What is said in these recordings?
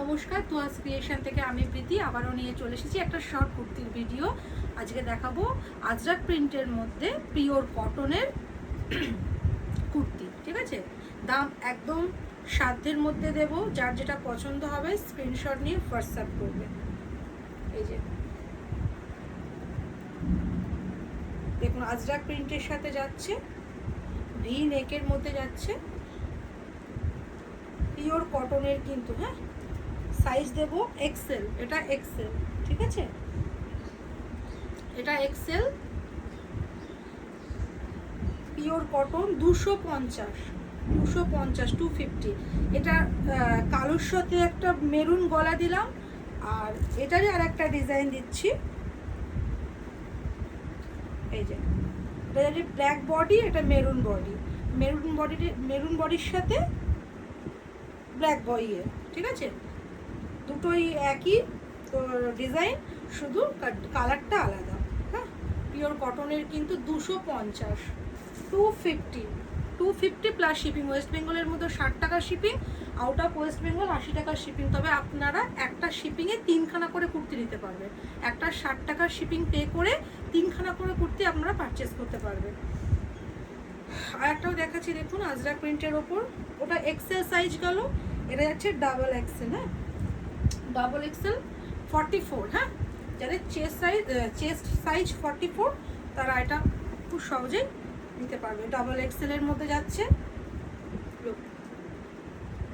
নমস্কার, তুয়াস ক্রিয়েশন থেকে আমি প্রীতি আবারও নিয়ে চলে এসেছি একটা শর্ট কুর্তির ভিডিও। আজকে দেখাবো আজরাক প্রিন্টের মধ্যে পিওর কটনের কুর্তি। ঠিক আছে, দাম একদম সাধ্যের মধ্যে দেব। যার যেটা পছন্দ হবে স্ক্রিনশট নিয়ে হোয়াটসঅ্যাপ করবে। এই যে দেখুন, আজরাক প্রিন্টের সাথে যাচ্ছে, ভি নেকের মধ্যে যাচ্ছে, পিওর কটনের কিন্তু। হ্যাঁ, সাইজ দেব এক্সেল, এটা এক্সেল। ঠিক আছে, এটা এক্সেল পিওর কটন 250 250 এটা কালোর সাথে একটা মেরুন গলা দিলাম, আর এটারই আর একটা ডিজাইন দিচ্ছি। এই যে এটা যদি ব্ল্যাক বডি, এটা মেরুন বডি, মেরুন বডির সাথে ব্ল্যাক বইয়ে। ঠিক আছে, দুটোই একই তো ডিজাইন, শুধু কালারটা আলাদা। হ্যাঁ, পিওর কটনের কিন্তু 250 250 প্লাস শিপিং। ওয়েস্ট বেঙ্গলের মধ্যে 60 টাকা shipping, out of West Bengal 80 টাকা শিপিং। তবে আপনারা একটা শিপিংয়ে 3খানা করে কুর্তি নিতে পারবেন। একটা 60 টাকার শিপিং পে করে 3খানা করে কুর্তি আপনারা পারচেস করতে পারবেন। আর একটাও দেখাচ্ছি, দেখুন আজরাক প্রিন্টের ওপর, ওটা এক্সেল সাইজ গেল, এটা যাচ্ছে ডাবল এক্সেল। হ্যাঁ, ডাবল এক্সেল 44। হ্যাঁ, যাদের চেস্ট সাইজ 44 তারা এটা খুব সহজেই নিতে পারবে। ডাবল এক্সেলের মধ্যে যাচ্ছে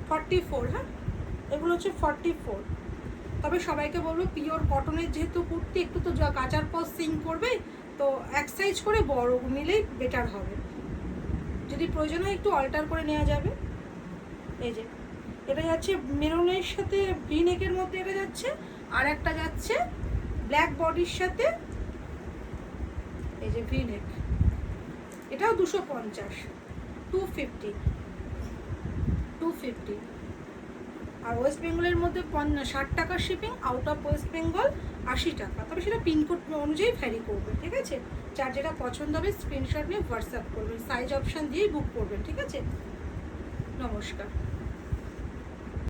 44। হ্যাঁ, এগুলো হচ্ছে 44। তবে সবাইকে বলবো পিওর কটনের যেহেতু কুর্তি, একটু তো কাচার পর সিং করবে, তো এক সাইজ করে বড় নিলেই বেটার হবে। যদি প্রয়োজন হয় একটু অল্টার করে নেওয়া যাবে। এই যে এটা যাচ্ছে মেরুনের সাথে ভি নেকের মধ্যে, এটা যাচ্ছে, আর একটা যাচ্ছে ব্ল্যাক বডির সাথে, এই যে ভি নেক, এটাও 250 250। আর ওয়েস্ট বেঙ্গলের মধ্যে 60 টাকার shipping, out of West Bengal 80 টাকা। তবে সেটা পিনকোড অনুযায়ী ভ্যারি করবে। ঠিক আছে, যার যেটা পছন্দ হবে স্ক্রিনশট নিয়ে হোয়াটসঅ্যাপ করবেন, সাইজ অপশান দিয়েই বুক করবেন। ঠিক আছে, নমস্কার।